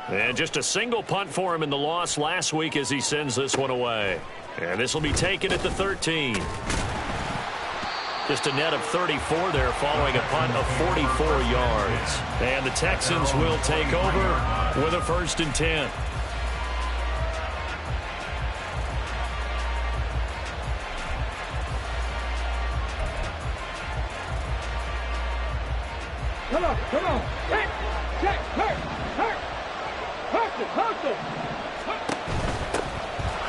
And just a single punt for him in the loss last week as he sends this one away. And this will be taken at the 13. Just a net of 34 there following a punt of 44 yards. And the Texans will take over with a 1st and 10. Come on, come on. Check, check, hurt.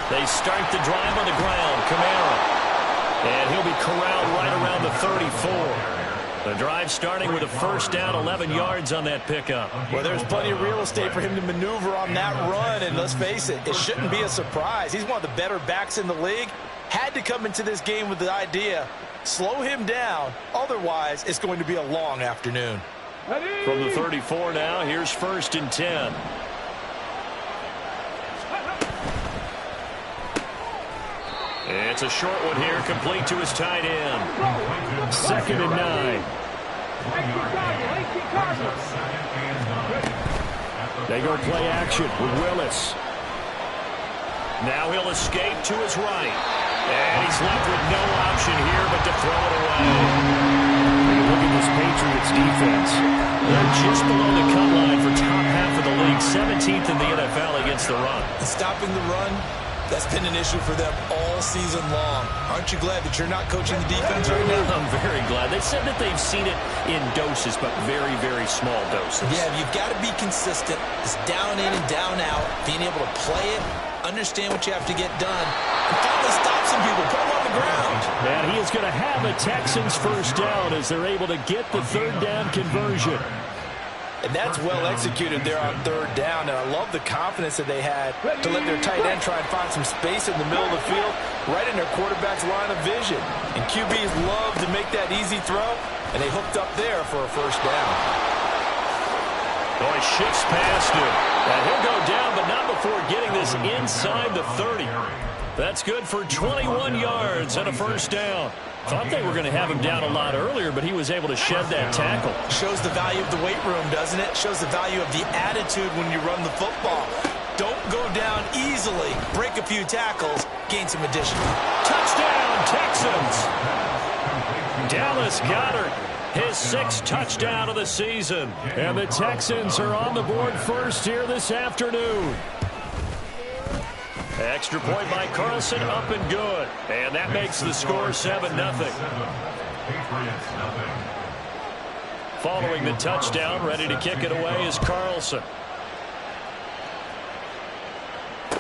They start the drive on the ground. Kamara. And he'll be corralled right around the 34. The drive starting with a 1st down, 11 yards on that pickup. Well, there's plenty of real estate for him to maneuver on that run. And let's face it, it shouldn't be a surprise. He's one of the better backs in the league. Had to come into this game with the idea, slow him down. Otherwise, it's going to be a long afternoon. From the 34 now, here's 1st and 10. It's a short one here, complete to his tight end. 2nd and 9. They go play action with Willis. Now he'll escape to his right. And he's left with no option here but to throw it away. Look at this Patriots defense. They're just below the cut line for top half of the league. 17th in the NFL against the run. Stopping the run, that's been an issue for them all season long. Aren't you glad that you're not coaching the defense right now? I'm very glad. They said that they've seen it in doses, but very, very small doses. Yeah, you've got to be consistent. It's down in and down out. Being able to play it, understand what you have to get done, and finally stop some people, put them on the ground. And he is going to have a Texans 1st down as they're able to get the 3rd down conversion. And that's well executed there on 3rd down. And I love the confidence that they had to let their tight end try and find some space in the middle of the field, right in their quarterback's line of vision. And QBs love to make that easy throw, and they hooked up there for a 1st down. Oh, he shifts past him. And he'll go down, but not before getting this inside the 30. That's good for 21 yards and a 1st down. Thought they were going to have him down a lot earlier, but he was able to shed that tackle. Shows the value of the weight room, doesn't it? Shows the value of the attitude when you run the football. Don't go down easily. Break a few tackles. Gain some additional. Touchdown, Texans! Dallas Goedert, his 6th touchdown of the season. And the Texans are on the board first here this afternoon. Extra point by Carlson, up and good. And that makes the score 7-0. Following the touchdown, ready to kick it away is Carlson.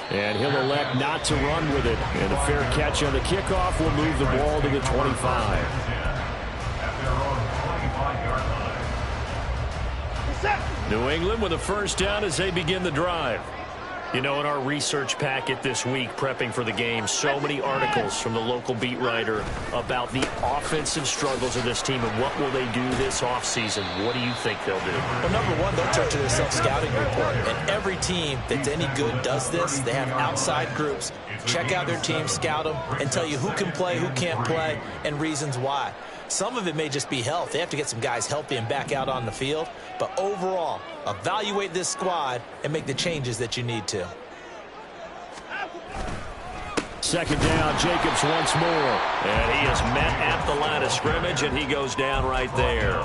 And he'll elect not to run with it. And a fair catch on the kickoff will move the ball to the 25. New England with a 1st down as they begin the drive. You know, in our research packet this week, prepping for the game, so many articles from the local beat writer about the offensive struggles of this team and what will they do this offseason. What do you think they'll do? Well, number one, they'll turn to their self-scouting report. And every team that's any good does this. They have outside groups. Check out their team, scout them, and tell you who can play, who can't play, and reasons why. Some of it may just be health. They have to get some guys healthy and back out on the field. But overall, evaluate this squad and make the changes that you need to. 2nd down, Jacobs once more. And he is met at the line of scrimmage, and he goes down right there.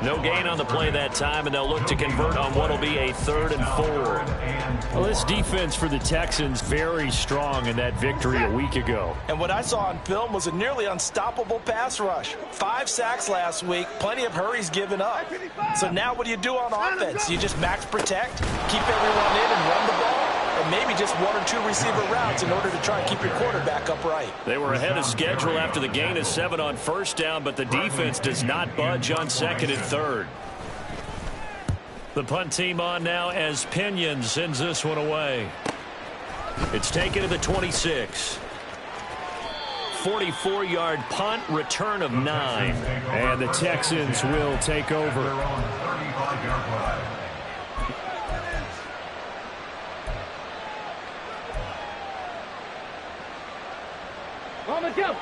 No gain on the play that time, and they'll look to convert on what will be a 3rd and 4. Well, this defense for the Texans very strong in that victory a week ago. And what I saw on film was a nearly unstoppable pass rush. 5 sacks last week, plenty of hurries given up. So now what do you do on offense? You just max protect, keep everyone in and run the ball? Or maybe just 1 or 2 receiver routes in order to try and keep your quarterback upright. They were ahead of schedule after the gain of 7 on 1st down, but the defense does not budge on 2nd and 3rd. The punt team on now as Pinion sends this one away. It's taken to the 26. 44-yard punt, return of 9. And the Texans will take over.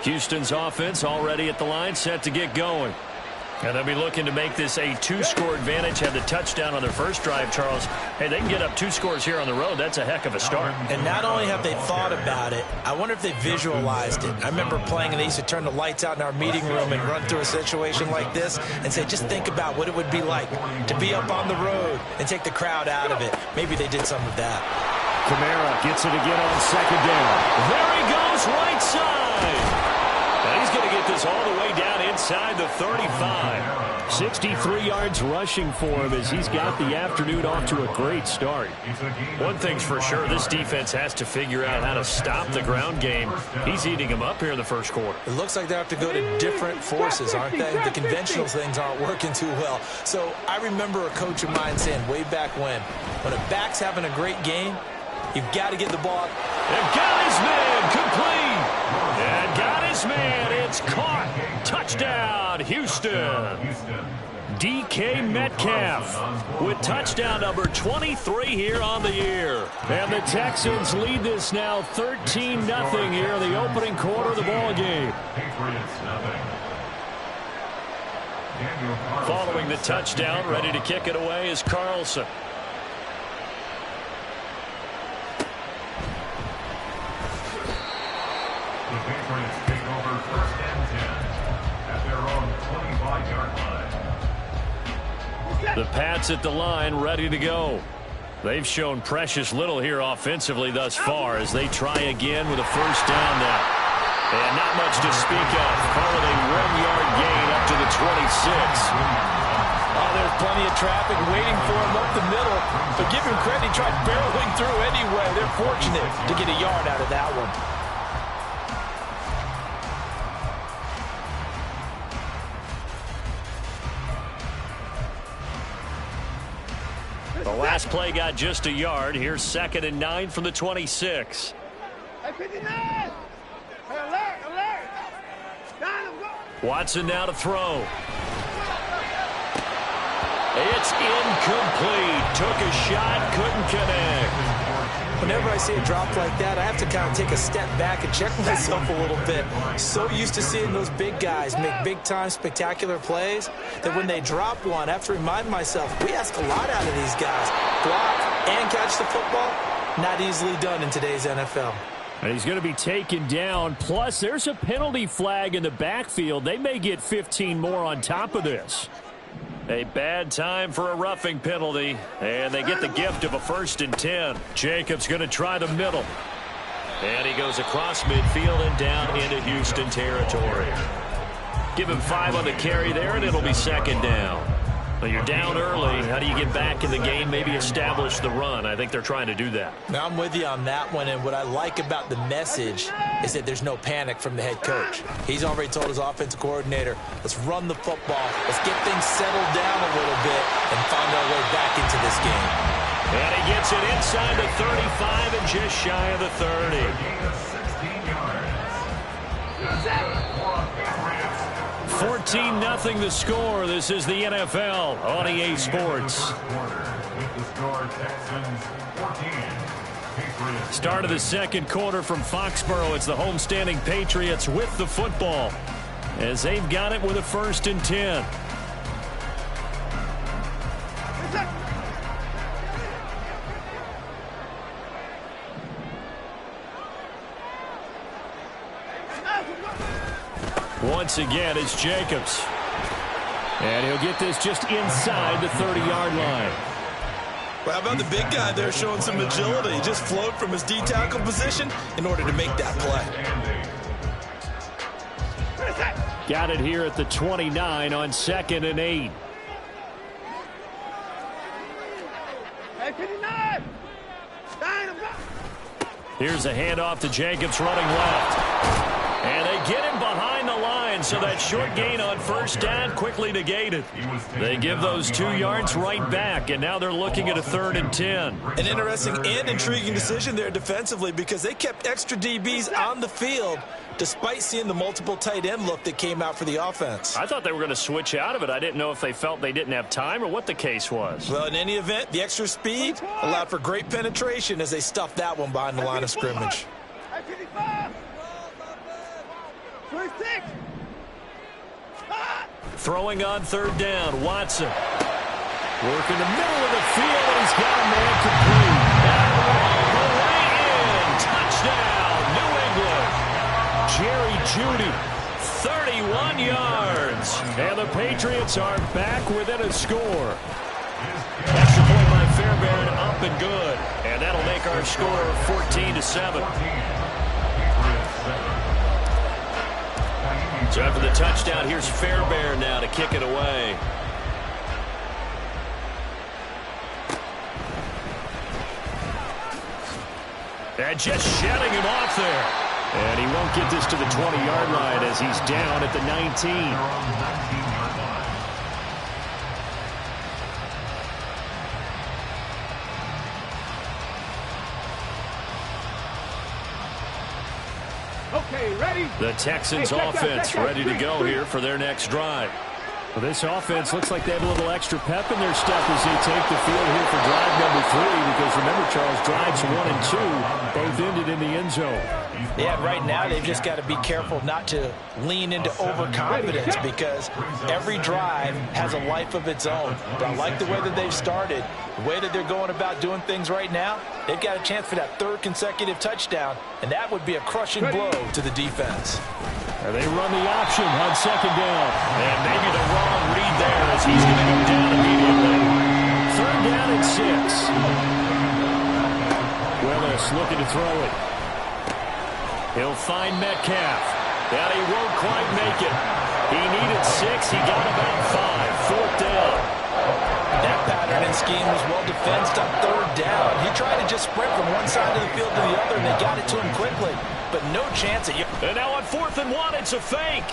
Houston's offense already at the line, set to get going. And they'll be looking to make this a 2-score advantage. Had the touchdown on their first drive, Charles. Hey, they can get up 2 scores here on the road. That's a heck of a start. And not only have they thought about it, I wonder if they visualized it. I remember playing, and they used to turn the lights out in our meeting room and run through a situation like this and say, just think about what it would be like to be up on the road and take the crowd out of it. Maybe they did some of that. Kamara gets it again on second down. There he goes, right side. And he's going to get this all the way down inside the 35. 63 yards rushing for him as he's got the afternoon off to a great start. One thing's for sure, this defense has to figure out how to stop the ground game. He's eating them up here in the first quarter. It looks like they have to go to different forces, aren't they? The conventional things aren't working too well. So I remember a coach of mine saying way back when a back's having a great game, you've got to get the ball. They've got his man complete. And got his man. It's caught. Touchdown, Houston. DK Metcalf with touchdown number 23 here on the year. And the Texans lead this now 13-0 here in the opening quarter of the ball game. Following the touchdown, ready to kick it away is Carlson. The Pats at the line, ready to go. They've shown precious little here offensively thus far as they try again with a first down now. And not much to speak of. Call it a 1-yard gain up to the 26. Oh, there's plenty of traffic waiting for him up the middle. But give him credit, he tried barreling through anyway. They're fortunate to get a yard out of that one. The last play got just a yard. Here's 2nd and 9 from the 26. Watson now to throw. It's incomplete. Took a shot, couldn't connect. Whenever I see a drop like that, I have to kind of take a step back and check myself a little bit. So used to seeing those big guys make big-time spectacular plays that when they drop one, I have to remind myself, we ask a lot out of these guys. Block and catch the football, not easily done in today's NFL. And he's going to be taken down. Plus, there's a penalty flag in the backfield. They may get 15 more on top of this. A bad time for a roughing penalty, and they get the gift of a 1st and 10. Jacobs going to try the middle. And he goes across midfield and down into Houston territory. Give him 5 on the carry there, and it'll be 2nd down. Well, you're down early. How do you get back in the game, maybe establish the run? I think they're trying to do that. Now, I'm with you on that one, and what I like about the message is that there's no panic from the head coach. He's already told his offensive coordinator, let's run the football, let's get things settled down a little bit and find our way back into this game. And he gets it inside the 35 and just shy of the 30. 14-0 the score. This is the NFL on EA Sports. Start of the second quarter from Foxborough. It's the homestanding Patriots with the football as they've got it with a 1st and 10. Once again, it's Jacobs. And he'll get this just inside the 30-yard line. Well, how about the big guy there showing some agility? He just flowed from his D-tackle position in order to make that play. Got it here at the 29 on 2nd and 8. Here's a handoff to Jacobs running left. And they get him behind the line, so that short gain on 1st down quickly negated. They give those 2 yards right back, and now they're looking at a 3rd and 10. An interesting and intriguing decision there defensively because they kept extra DBs on the field despite seeing the multiple tight end look that came out for the offense. I thought they were going to switch out of it. I didn't know if they felt they didn't have time or what the case was. Well, in any event, the extra speed allowed for great penetration as they stuffed that one behind the line of scrimmage. 26. Throwing on third down, Watson. Working the middle of the field, and he's got a man complete. And all the way in. Touchdown, New England. Jerry Jeudy, 31 yards. And the Patriots are back within a score. Extra point by Fairbairn, up and good. And that'll make our score 14-7. So after the touchdown, here's Fairbairn now to kick it away. And just shutting him off there. And he won't get this to the 20-yard line as he's down at the 19. Okay, ready? The Texans offense ready to go here for their next drive. Well, this offense looks like they have a little extra pep in their step as they take the field here for drive number 3, because remember, Charles, drives 1 and 2 both ended in the end zone. Yeah, right now they've just got to be careful not to lean into overconfidence, because every drive has a life of its own. But I like the way that they've started, the way that they're going about doing things right now. They've got a chance for that 3rd consecutive touchdown, and that would be a crushing blow to the defense. And they run the option on second down. And maybe the wrong read there as he's going to go down immediately. 3rd down and 6. Willis looking to throw it. He'll find Metcalf. And he won't quite make it. He needed 6. He got about 5. 4th down. That pattern and scheme was well defensed on 3rd down. He tried to just sprint from one side of the field to the other, and they got it to him quickly. But no chance at you. And now on 4th and 1, it's a fake.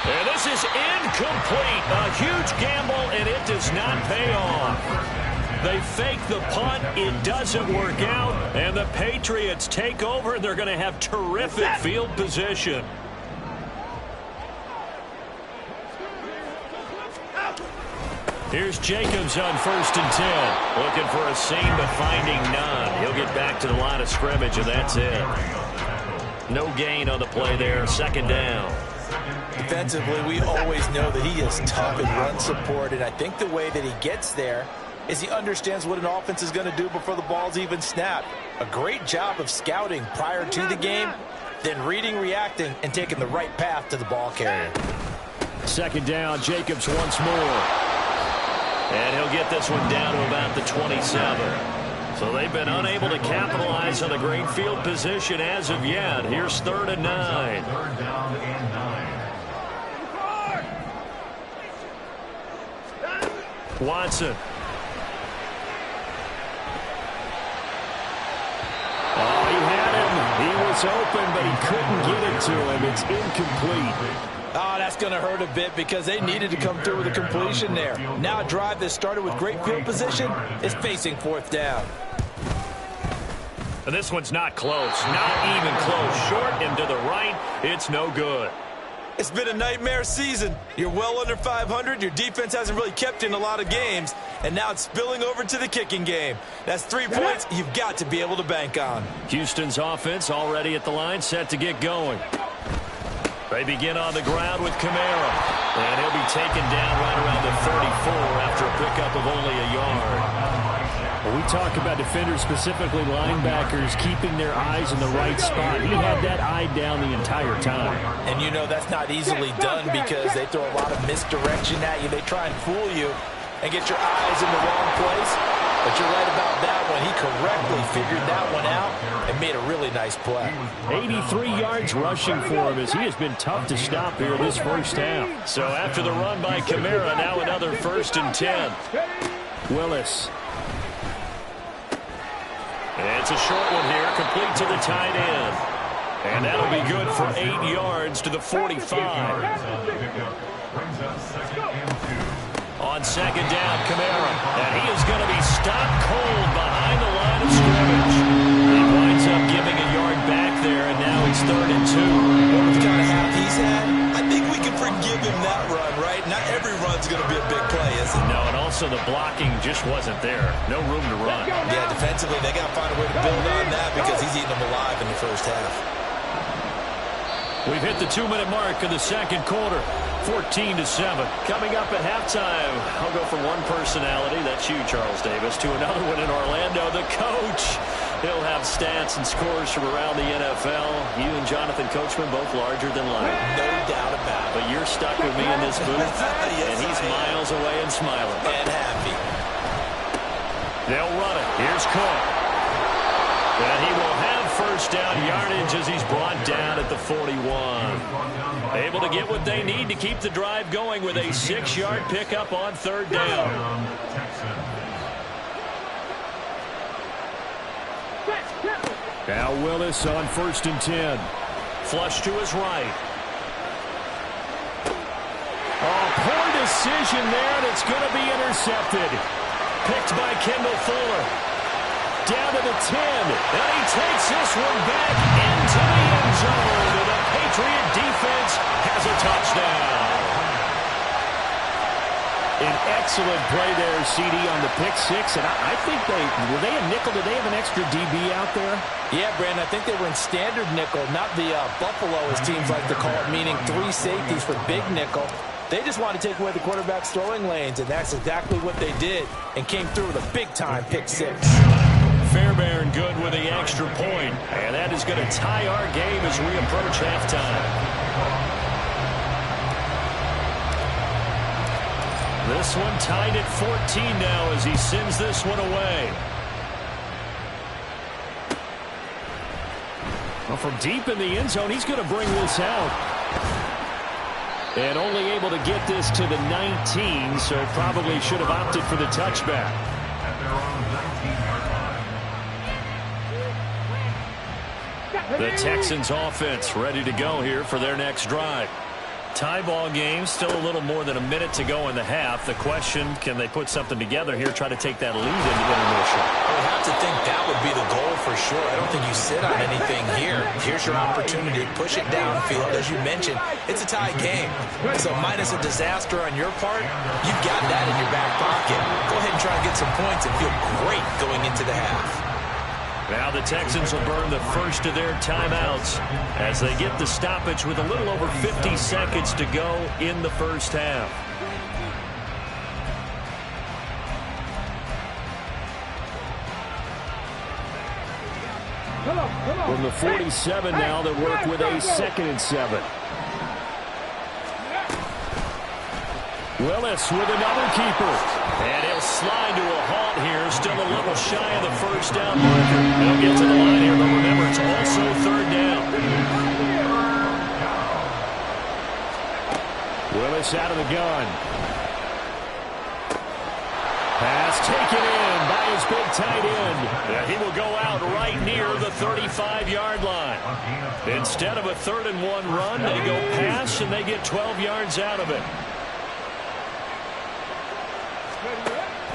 And this is incomplete. A huge gamble, and it does not pay off. They fake the punt. It doesn't work out. And the Patriots take over, and they're going to have terrific field position. Here's Jacobs on 1st and 10. Looking for a seam, but finding none. He'll get back to the line of scrimmage, and that's it. No gain on the play there. 2nd down. Defensively, we always know that he is tough in run support, and I think the way that he gets there is he understands what an offense is going to do before the ball's even snapped. A great job of scouting prior to the game, then reading, reacting, and taking the right path to the ball carrier. 2nd down, Jacobs once more. And he'll get this one down to about the 27. So they've been unable to capitalize on the great field position as of yet. Here's 3rd and 9. Watson. Oh, he had him. He was open, but he couldn't get it to him. It's incomplete. Oh, that's going to hurt a bit because they needed to come through with a completion there. Now a drive that started with great field position is facing 4th down. And this one's not close. Not even close. Short and to the right. It's no good. It's been a nightmare season. You're well under 500. Your defense hasn't really kept you in a lot of games. And now it's spilling over to the kicking game. That's 3 points you've got to be able to bank on. Houston's offense already at the line, set to get going. They begin on the ground with Kamara. And he'll be taken down right around the 34 after a pickup of only a yard. Well, we talk about defenders, specifically linebackers, keeping their eyes in the right spot. He had that eye down the entire time. And you know that's not easily done because they throw a lot of misdirection at you. They try and fool you and get your eyes in the wrong place. But you're right about that one. He correctly figured that one out and made a really nice play. 83 yards rushing for him as he has been tough to stop here this first half. So after the run by Kamara, now another 1st and 10. Willis. And it's a short one here, complete to the tight end. And that'll be good for 8 yards to the 45. On 2nd down, Kamara. And he is going to be stopped cold behind the line of scrimmage. He winds up giving a yard back there, and now it's 3rd and 2. With the kind of half he's had, I think we can forgive him that run, right? Not every run's going to be a big play, is it? No, and also the blocking just wasn't there. No room to run. Yeah, defensively, they got to find a way to build on that because he's eating them alive in the first half. We've hit the 2-minute mark of the second quarter. 14-7. Coming up at halftime, I'll go from one personality, that's you, Charles Davis, to another one in Orlando, the coach. He'll have stats and scores from around the NFL. You and Jonathan Coachman both larger than life. No doubt about it. But you're stuck with me in this booth, Yes, and he's miles away and smiling. And happy. They'll run it. Here's Cook. And he will have first down yardage as he's brought down at the 41. Able to get what they need to keep the drive going with a 6-yard pickup on third down. Now Willis on 1st and 10. Flush to his right. Oh, poor decision there, and it's going to be intercepted. Picked by Kendall Fuller. Down to the 10. And he takes this one back into the end zone. And the Patriot defense has a touchdown. An excellent play there, CD, on the pick six. And I think were they a nickel? Did they have an extra DB out there? Yeah, Brandon, I think they were in standard nickel, not the Buffalo, as teams like to call it, meaning 3 safeties for big nickel. They just want to take away the quarterback's throwing lanes, and that's exactly what they did, and came through with a big-time pick six. Fairbairn good with the extra point, and that is going to tie our game as we approach halftime. This one tied at 14 now as he sends this one away. Well, from deep in the end zone, he's going to bring this out. And only able to get this to the 19, so probably should have opted for the touchback. The Texans offense ready to go here for their next drive. Tie ball game, still a little more than a minute to go in the half. The question, can they put something together here, try to take that lead into intermission? I would have to think that would be the goal for sure. I don't think you sit on anything here. Here's your opportunity. Push it downfield. As you mentioned, it's a tie game. So minus a disaster on your part, you've got that in your back pocket. Go ahead and try to get some points and feel great going into the half. Now the Texans will burn the first of their timeouts as they get the stoppage with a little over 50 seconds to go in the first half. From the 47 now, they work with a 2nd and 7. Willis with another keeper. And he'll slide to a halt here. Still a little shy of the first down marker. He'll get to the line here, but remember, it's also third down. Willis out of the gun. Pass taken in by his big tight end. And he will go out right near the 35-yard line. Instead of a 3rd and 1 run, they go pass, and they get 12 yards out of it.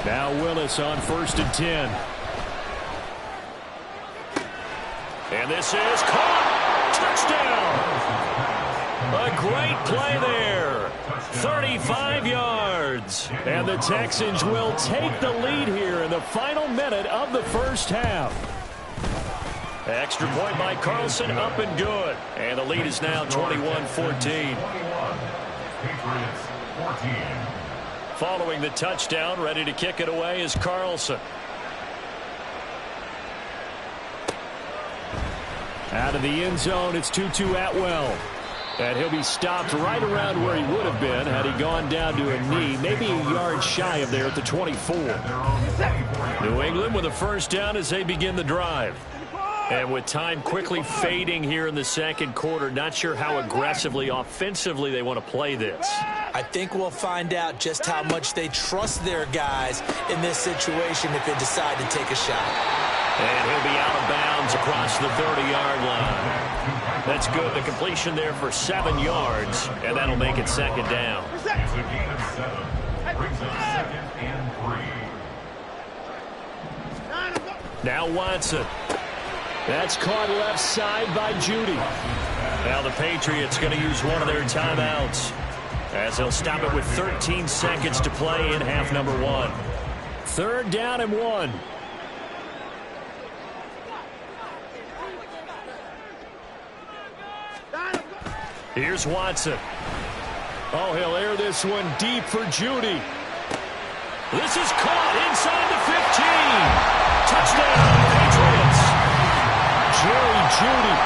Now Willis on 1st and 10. And this is caught. Touchdown. A great play there. 35 yards. And the Texans will take the lead here in the final minute of the first half. Extra point by Carlson, up and good. And the lead is now 21-14. Following the touchdown, ready to kick it away is Carlson. Out of the end zone, it's Tutu Atwell. And he'll be stopped right around where he would have been had he gone down to a knee, maybe a yard shy of there at the 24. New England with a first down as they begin the drive. And with time quickly fading here in the second quarter, not sure how aggressively, offensively they want to play this. I think we'll find out just how much they trust their guys in this situation if they decide to take a shot. And he'll be out of bounds across the 30-yard line. That's good. The completion there for 7 yards, and that'll make it 2nd down. Now Watson. That's caught left side by Judy. Now the Patriots going to use one of their timeouts as they'll stop it with 13 seconds to play in half number 1. 3rd down and 1. Here's Watson. Oh, he'll air this one deep for Judy. This is caught inside the 15. Touchdown, Patriots. Jerry Judy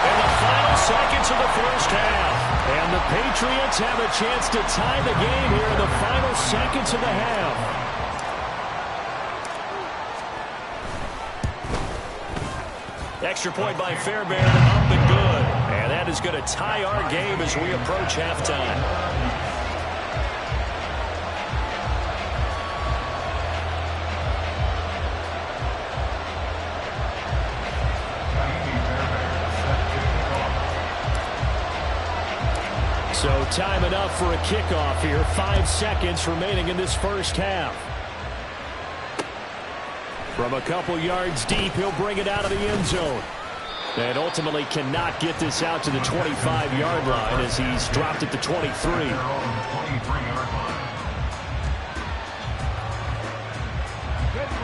in the final seconds of the first half. And the Patriots have a chance to tie the game here in the final seconds of the half. Extra point by Fairbairn, up and good. And that is going to tie our game as we approach halftime. So time enough for a kickoff here. 5 seconds remaining in this first half. From a couple yards deep, he'll bring it out of the end zone. And ultimately cannot get this out to the 25-yard line as he's dropped at the 23.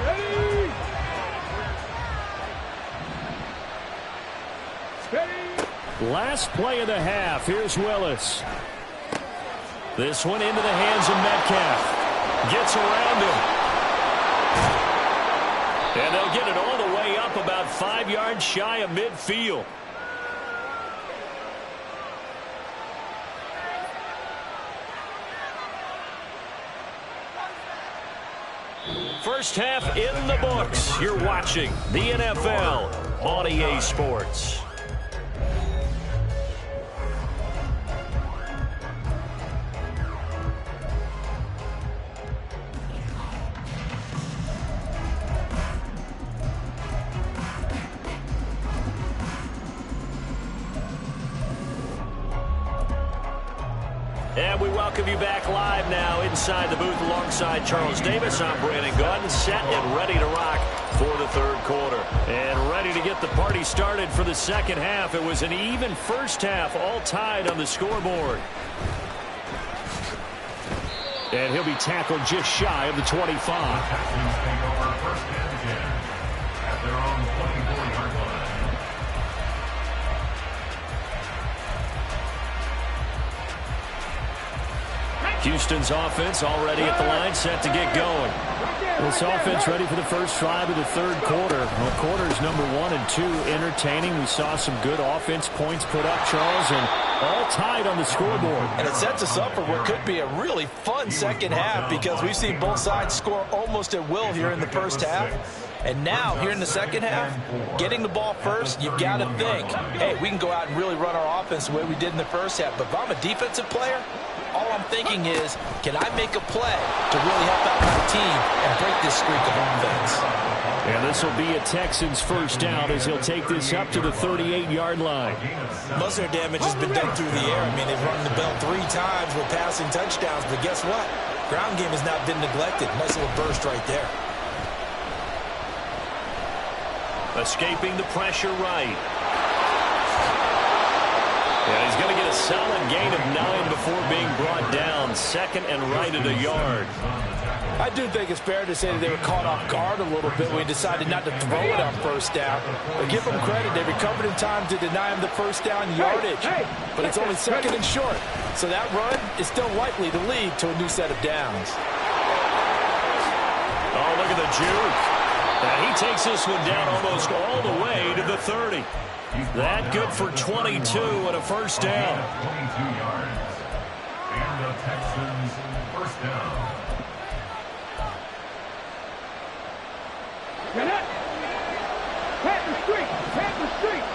Ready? Steady. Last play of the half. Here's Willis. This one into the hands of Metcalf. Gets around him. And they'll get it all the way up about 5 yards shy of midfield. First half in the books. You're watching the NFL on EA Sports. And we welcome you back live now inside the booth alongside Charles Davis. I'm Brandon Gaudin, set and ready to rock for the third quarter. And ready to get the party started for the second half. It was an even first half, all tied on the scoreboard. And he'll be tackled just shy of the 25. Houston's offense already at the line, set to get going. This offense ready for the first drive of the third quarter. Well, quarters number 1 and 2 entertaining. We saw some good offense points put up, Charles, and all tied on the scoreboard. And it sets us up for what could be a really fun second half because we've seen both sides score almost at will here in the first half. And now, here in the second half, getting the ball first, you've got to think, hey, we can go out and really run our offense the way we did in the first half. But if I'm a defensive player, all I'm thinking is, can I make a play to really help out my team and break this streak of offense? And this will be a Texans first down as he'll take this up to the 38-yard line. Most of their damage has been done through the air. I mean, they've rung the bell 3 times with passing touchdowns. But guess what? Ground game has not been neglected. Nice little burst right there. Escaping the pressure right. And he's going to get a solid gain of 9 before being brought down. Second and right at a yard. I do think it's fair to say that they were caught off guard a little bit when we decided not to throw it on first down. But give them credit. They recovered in time to deny him the first down yardage. But it's only second and short. So that run is still likely to lead to a new set of downs. Oh, look at the juke. And he takes this one down almost all the way to the 30. That good for 22 and a first down. 22 yards. And the Texans first down. Get it. Pat the street. Pat the street.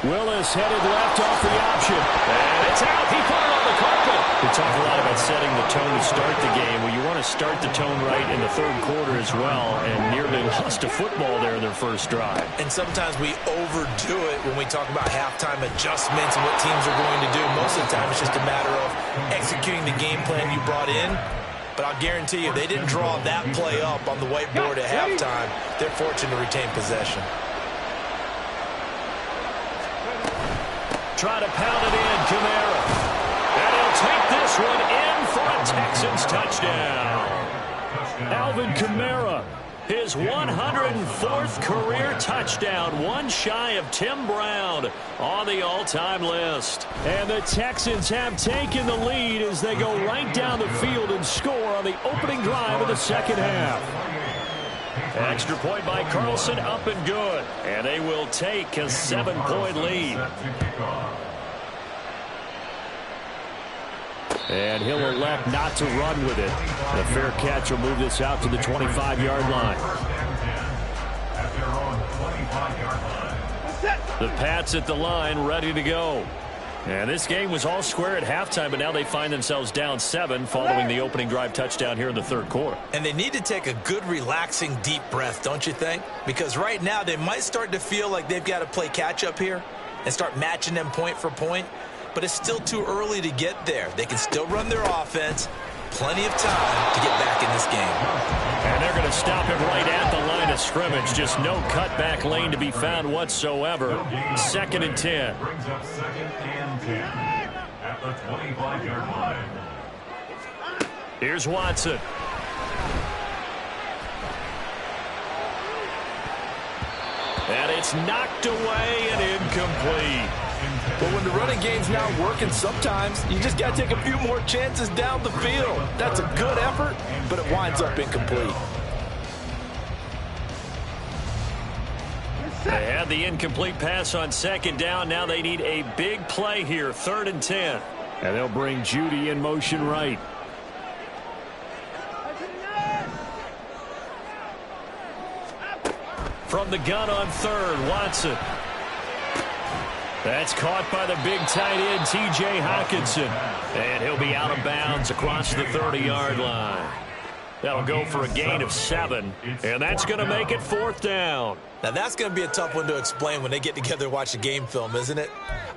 Willis headed left off the option. And it's out. He put it on the carpet. We talk a lot about setting the tone to start the game. Well, you want to start the tone right in the third quarter as well, and nearly lost a football there in their first drive. And sometimes we overdo it when we talk about halftime adjustments and what teams are going to do. Most of the time it's just a matter of executing the game plan you brought in. But I'll guarantee you, they didn't draw that play up on the whiteboard at halftime. They're fortunate to retain possession. Try to pound it in, Kamara. And he'll take this one in for a Texans touchdown. Alvin Kamara His 104th career touchdown, one shy of Tim Brown on the all-time list. And the Texans have taken the lead as they go right down the field and score on the opening drive of the second half. Extra point by Carlson, up and good. And they will take a 7-point lead. And he'll elect not to run with it. A fair catch will move this out to the 25-yard line. The Pats at the line, ready to go. And this game was all square at halftime, but now they find themselves down 7 following the opening drive touchdown here in the third quarter. And they need to take a good, relaxing, deep breath, don't you think? Because right now they might start to feel like they've got to play catch-up here and start matching them point for point. But it's still too early to get there. They can still run their offense. Plenty of time to get back in this game. And they're going to stop him right at the line of scrimmage. Just no cutback lane to be found whatsoever. 2nd and 10. Brings up 2nd and 10 at the 25-yard line. Here's Watson. And it's knocked away and incomplete. But when the running game's not working, sometimes you just got to take a few more chances down the field. That's a good effort, but it winds up incomplete. They had the incomplete pass on 2nd down. Now they need a big play here, 3rd and 10. And they'll bring Judy in motion right. From the gun on 3rd, Watson. That's caught by the big tight end, T.J. Hockenson. And he'll be out of bounds across the 30-yard line. That'll go for a gain of 7. And that's going to make it 4th down. Now, that's going to be a tough one to explain when they get together and watch the game film, isn't it?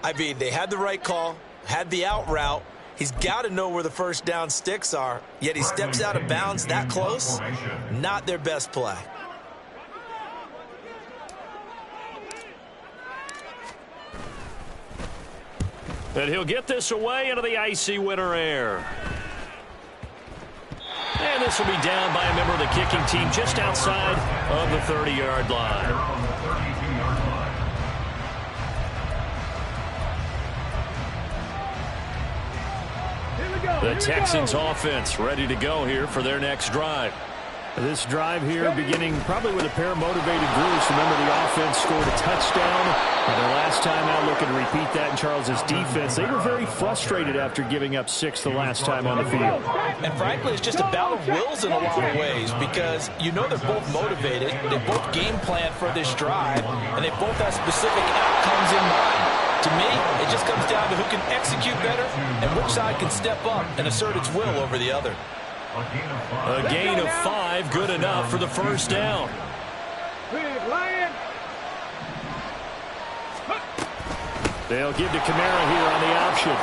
I mean, they had the right call, had the out route. He's got to know where the first down sticks are, yet he steps out of bounds that close. Not their best play. And he'll get this away into the icy winter air. And this will be down by a member of the kicking team just outside of the 30-yard line. The Texans offense ready to go here for their next drive. This drive here beginning probably with a pair of motivated groups. Remember, the offense scored a touchdown. And their last time out, looking to repeat that in Charles's defense. They were very frustrated after giving up 6 the last time on the field. And frankly, it's just a battle of wills in a lot of ways because you know they're both motivated. They both game plan for this drive, and they both have specific outcomes in mind. To me, it just comes down to who can execute better and which side can step up and assert its will over the other. A gain of 5, good enough for the first down. They'll give to Kamara here on the option.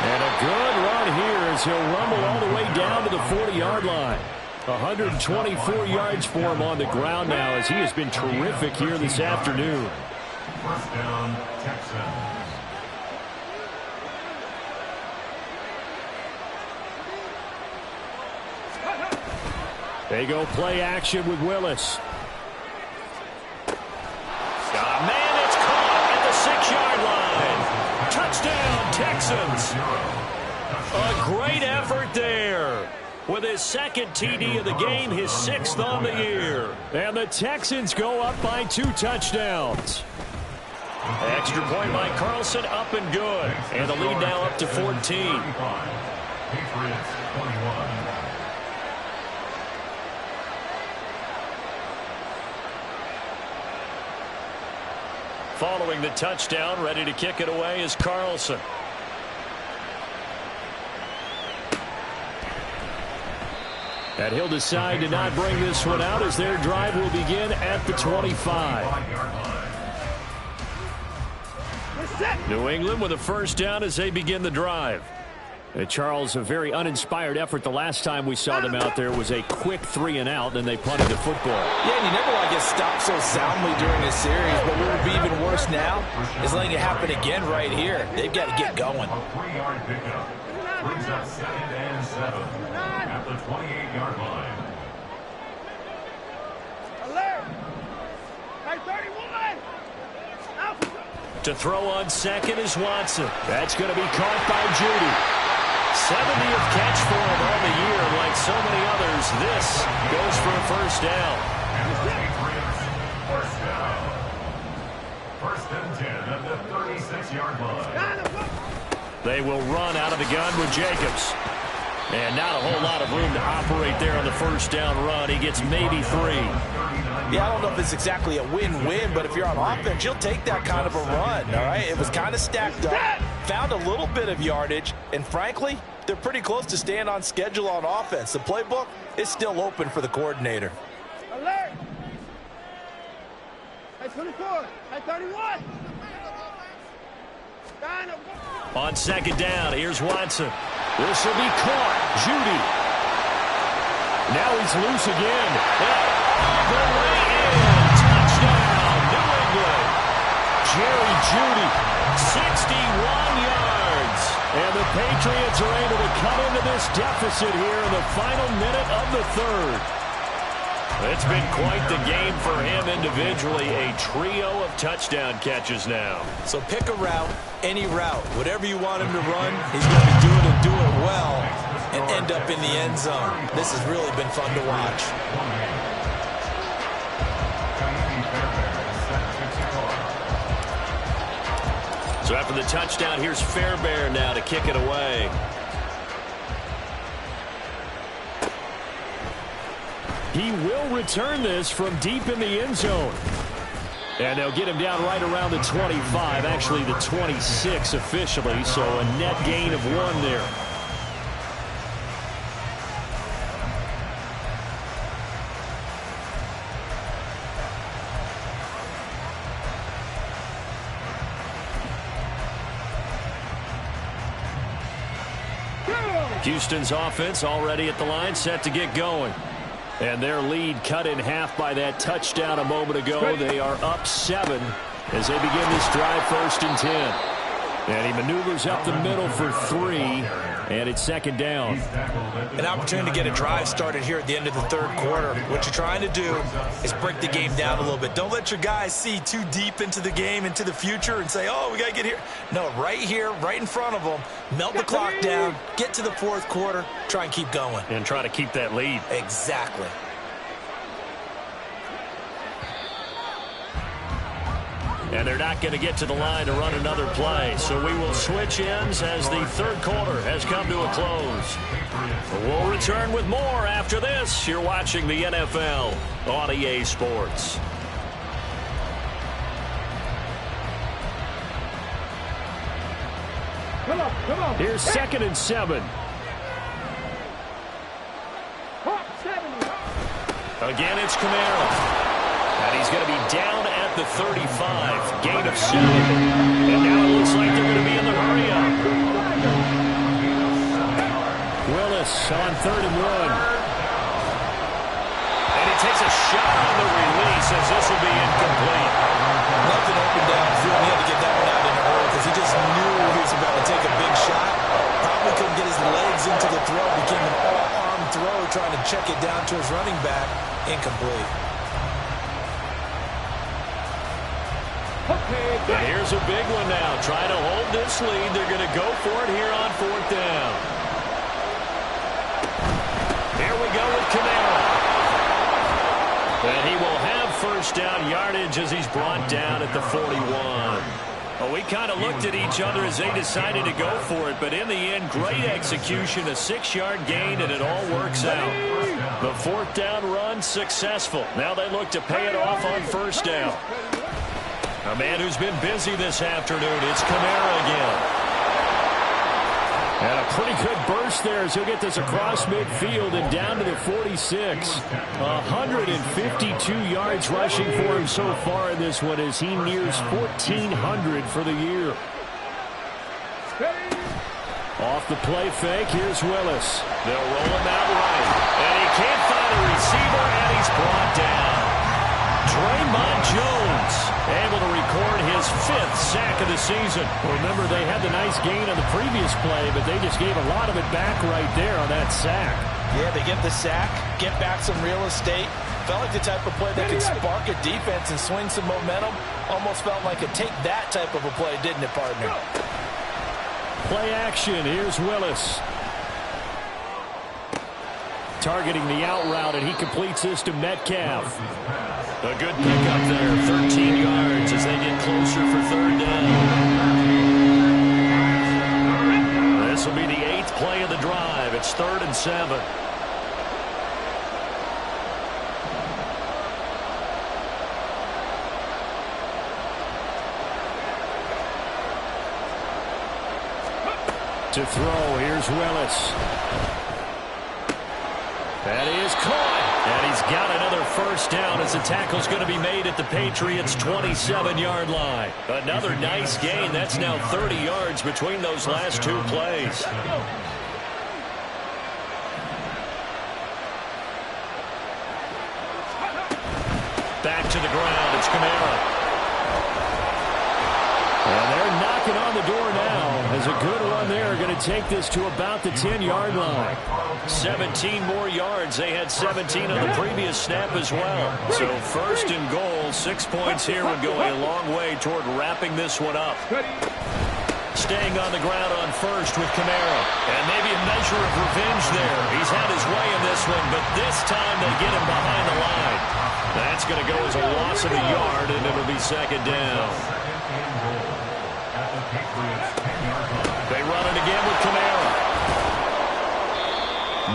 And a good run here as he'll rumble all the way down to the 40-yard line. 124 yards for him on the ground now as he has been terrific here this afternoon. First down, Texans. They go play action with Willis. Man, it's caught at the 6-yard line. Touchdown, Texans. A great effort there. With his 2nd TD of the game, his 6th on the year. And the Texans go up by 2 touchdowns. Extra point by Carlson, up and good. And the lead now up to 14. Patriots 21. Following the touchdown, ready to kick it away is Carlson. And he'll decide to not bring this one out as their drive will begin at the 25. New England with a first down as they begin the drive. Charles, a very uninspired effort. The last time we saw them out there was a quick 3-and-out, and they punted the football. Yeah, and you never want to get stopped so soundly during this series, but what would be even worse now is letting it happen again right here. They've got to get going. A 3-yard pickup brings up 2nd and 7 at the 28-yard line. To throw on second is Watson. That's going to be caught by Judy. 70th catch for him on the year. Like so many others, this goes for a first down. First down. First and 10 at the 36-yard line. They will run out of the gun with Jacobs. And not a whole lot of room to operate there on the first down run. He gets maybe 3. Yeah, I don't know if it's exactly a win-win, but if you're on offense, you'll take that kind of a run, all right? It was kind of stacked up, found a little bit of yardage, and frankly, they're pretty close to staying on schedule on offense. The playbook is still open for the coordinator. Alert! Hey, 24. Hey, 31. On second down, here's Watson. This will be caught. Judy. Now he's loose again. All the way in. Touchdown, New England. Jerry Judy, 61 yards. And the Patriots are able to cut into this deficit here in the final minute of the third. It's been quite the game for him individually. A trio of touchdown catches now. So pick a route, any route. Whatever you want him to run, he's going to do it and do it well and end up in the end zone. This has really been fun to watch. So after the touchdown, here's Fairbairn now to kick it away. He will return this from deep in the end zone. And they'll get him down right around the 25, actually the 26 officially, so a net gain of 1 there. Houston's offense already at the line, set to get going. And their lead cut in half by that touchdown a moment ago. They are up 7 as they begin this drive, 1st and 10. And he maneuvers up the middle for 3, and it's second down. An opportunity to get a drive started here at the end of the third quarter. What you're trying to do is break the game down a little bit. Don't let your guys see too deep into the game, into the future, and say, oh, we got to get here. No, right here, right in front of them, melt the clock down, get to the fourth quarter, try and keep going. And try to keep that lead. Exactly. And they're not going to get to the line to run another play. So we will switch ends as the third quarter has come to a close. We'll return with more after this. You're watching the NFL on EA Sports. Come on. Here's 2nd and 7. Again, it's Camara. And he's going to be down at the 35, gain of 7. And now it looks like they're going to be in the hurry-up. Willis on 3rd and 1. And he takes a shot on the release as this will be incomplete. Nothing open downfield. He had to get that one out in a hurry because he just knew he was about to take a big shot. Probably couldn't get his legs into the throw. Became an all-arm throw trying to check it down to his running back. Incomplete. And here's a big one now. Trying to hold this lead. They're going to go for it here on 4th down. Here we go with Camara. And he will have first down yardage as he's brought down at the 41. Well, we kind of looked at each other as they decided to go for it, but in the end, great execution, a 6-yard gain, and it all works out. The 4th down run successful. Now they look to pay it off on first down. A man who's been busy this afternoon. It's Camara again. And a pretty good burst there as he'll get this across midfield and down to the 46. 152 yards rushing for him so far in this one as he nears 1,400 for the year. Off the play fake, here's Willis. They'll roll him out right. And he can't find a receiver, and he's brought down. Draymond Jones able to record his 5th sack of the season. Remember, they had the nice gain on the previous play, but they just gave a lot of it back right there on that sack. Yeah, they get the sack, get back some real estate. Felt like the type of play that could spark a defense and swing some momentum. Almost felt like a take that type of a play, didn't it, partner? Play action. Here's Willis. Targeting the out route, and he completes this to Metcalf. A good pickup there, 13 yards as they get closer for third down. This will be the 8th play of the drive. It's 3rd and 7. To throw, here's Willis. That is caught. And he's got another first down as the tackle's going to be made at the Patriots' 27-yard line. Another nice gain. That's now 30 yards between those last 2 plays. Back to the ground. It's Kamara. And they're knocking on the door now as a good run there. Going to take this to about the 10-yard line. 17 more yards. They had 17 on the previous snap as well. So 1st and goal, 6 points here would go a long way toward wrapping this one up. Staying on the ground on 1st with Kamara. And maybe a measure of revenge there. He's had his way in this one, but this time they get him behind the line. That's going to go as a loss of a yard, and it'll be 2nd down. They run it again with Kamara.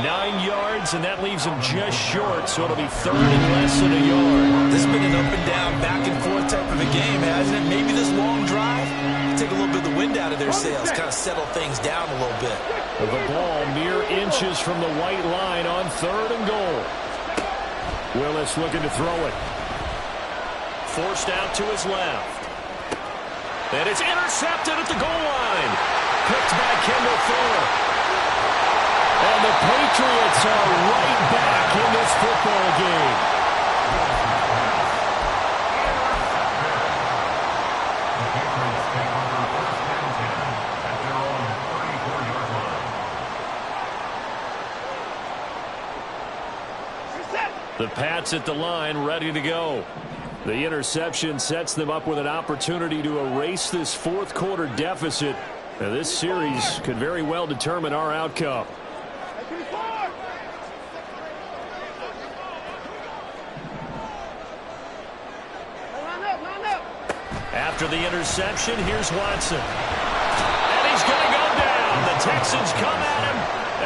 9 yards, and that leaves him just short, so it'll be 3rd and less than a yard. This has been an up and down, back and forth type of a game, hasn't it? Maybe this long drive take a little bit of the wind out of their sails, kind of settle things down a little bit. The ball mere inches from the white line on 3rd and goal. Willis looking to throw it. Forced out to his left. And it's intercepted at the goal line. Picked by Kendall Fuller. And the Patriots are right back in this football game. The Pats at the line, ready to go. The interception sets them up with an opportunity to erase this 4th quarter deficit. Now, this series could very well determine our outcome. After the interception, here's Watson. And he's going to go down. The Texans come at him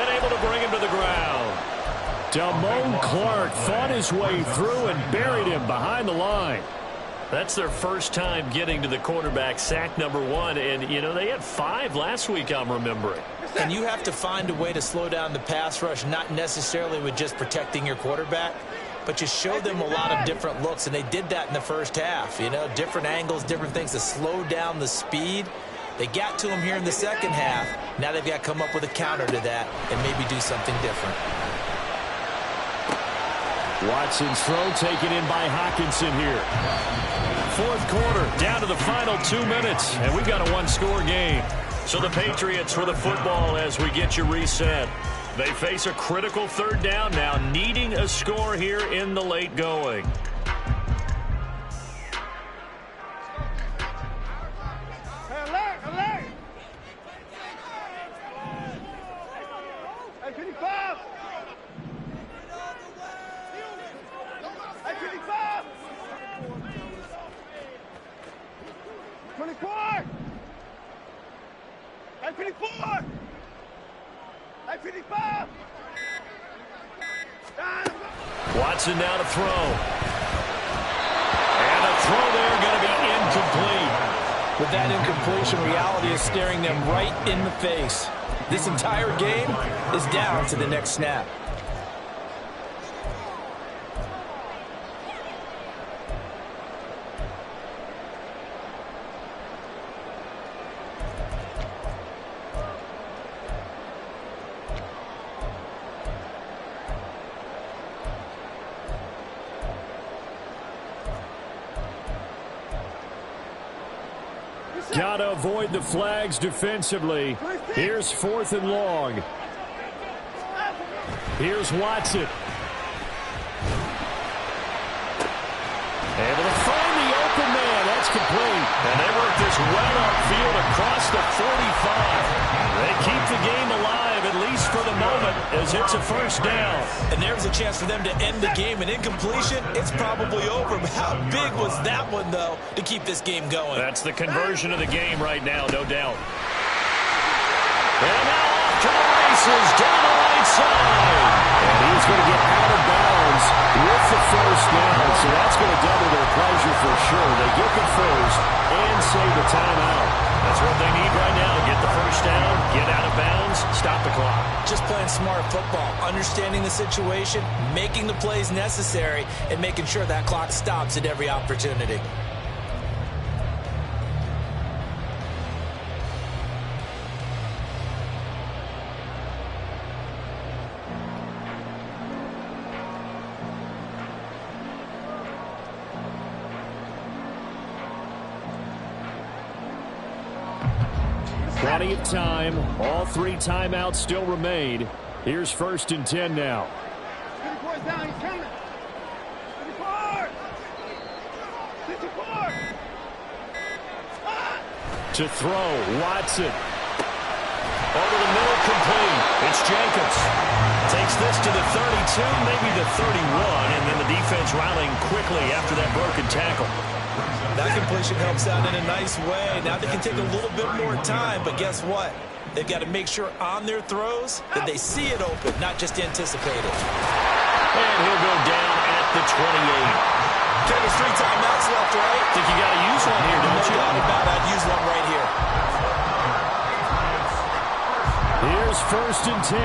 and able to bring him to the ground. Damone Clark fought his way through and buried him behind the line. That's their first time getting to the quarterback, sack number 1. And, you know, they had 5 last week, I'm remembering. And you have to find a way to slow down the pass rush, not necessarily with just protecting your quarterback, but you show them a lot of different looks, and they did that in the first half. You know, different angles, different things to slow down the speed. They got to him here in the second half. Now they've got to come up with a counter to that and maybe do something different. Watson's throw taken in by Hockenson here. 4th quarter, down to the final 2 minutes, and we've got a 1-score game. So the Patriots with the football as we get you reset. They face a critical 3rd down now, needing a score here in the late going. Alert! Alert! Hey, 55! Hey, 55! 24! Hey, 54! Hey, 55! Watson now to throw. And a throw there going to be incomplete. With that incompletion, reality is staring them right in the face. This entire game is down to the next snap. Got to avoid the flags defensively. Here's 4th and long. Here's Watson. Able to find the open man. That's complete. And they work this well upfield across the 45. They keep the game alive, at least for the moment, as it's a first down. And there's a chance for them to end the game. An incompletion, it's probably over. But how big was that one, though, to keep this game going? That's the conversion of the game right now, no doubt. And now off to the races, down the right side. And he's going to get out of bounds with the first down. So that's going to double their pleasure for sure. They get the first and save the timeout. That's what they need right now. Get the first down, get out of bounds, stop the clock. Just playing smart football, understanding the situation, making the plays necessary, and making sure that clock stops at every opportunity. Plenty of time. All 3 timeouts still remain. Here's 1st and 10 now. 54's down. He's coming. 54. 54. To throw, Watson. Over the middle, complete. It's Jenkins. Takes this to the 32, maybe the 31, and then the defense rallying quickly after that broken tackle. That completion helps out in a nice way. Now they can take a little bit more time, but guess what? They've got to make sure on their throws that they see it open, not just anticipate it. And he'll go down at the 28. There's 3 timeouts left, right? Think you got to use one here, don't you? No doubt about it. I'd use one right here. Here's 1st and 10.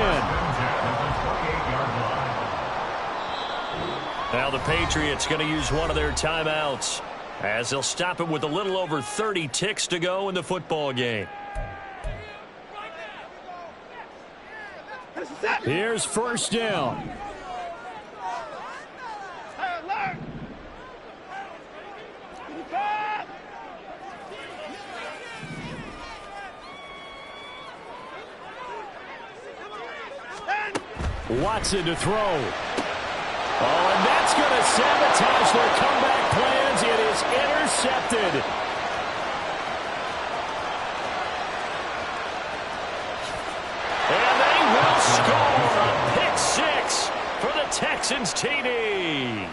Now the Patriots going to use one of their timeouts, as they'll stop it with a little over 30 ticks to go in the football game. Here's 1st down. Watson to throw. Oh, and that's going to sabotage their comeback plans. It is intercepted. And they will score a pick 6 for the Texans TD.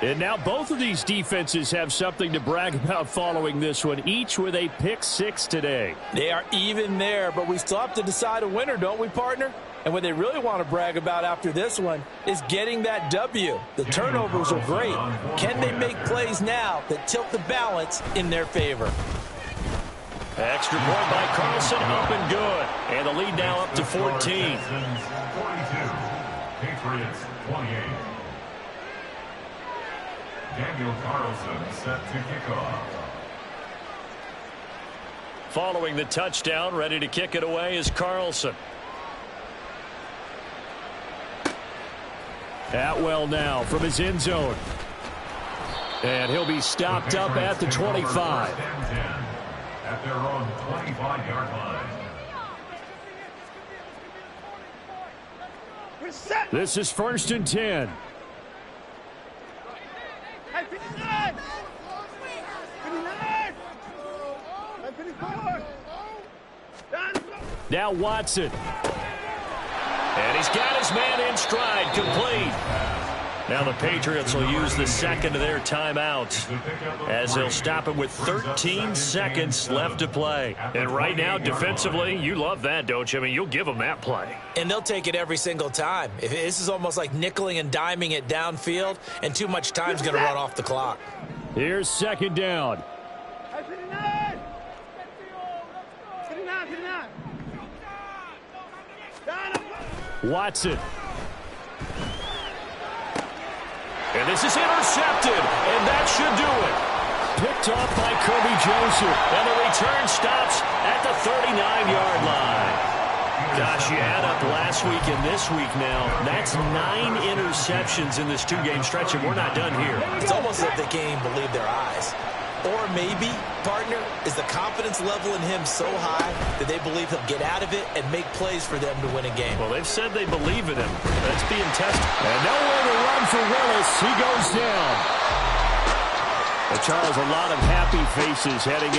And now both of these defenses have something to brag about following this one, each with a pick 6 today. They are even there, but we still have to decide a winner, don't we, partner? And what they really want to brag about after this one is getting that W. The turnovers are great. Can they make plays now that tilt the balance in their favor? Extra point by Carlson, up and good. And the lead now up to 14. 42, Patriots 28. Daniel Carlson set to kick off. Following the touchdown, ready to kick it away is Carlson. Atwell now from his end zone. And he'll be stopped up at the 25. At their own 25-yard line. This is 1st and 10. Hey, 59. 59. Hey, 54. Now Watson. And he's got his man in stride, complete. Now the Patriots will use the second of their timeouts, as they'll stop it with 13 seconds left to play. And right now, defensively, you love that, don't you? I mean, you'll give them that play. And they'll take it every single time. This is almost like nickeling and diming it downfield, and too much time's going to run off the clock. Here's 2nd down. Hey, 59. 59, 59. Watson. And this is intercepted, and that should do it. Picked off by Kirby Joseph, and the return stops at the 39-yard line. Gosh, you add up last week and this week now. That's 9 interceptions in this 2-game stretch, and we're not done here. It's almost like they can't even believe their eyes. Or maybe, partner, is the confidence level in him so high that they believe he'll get out of it and make plays for them to win a game. Well, they've said they believe in him. That's being tested. And nowhere to run for Willis. He goes down. Well, Charles, a lot of happy faces heading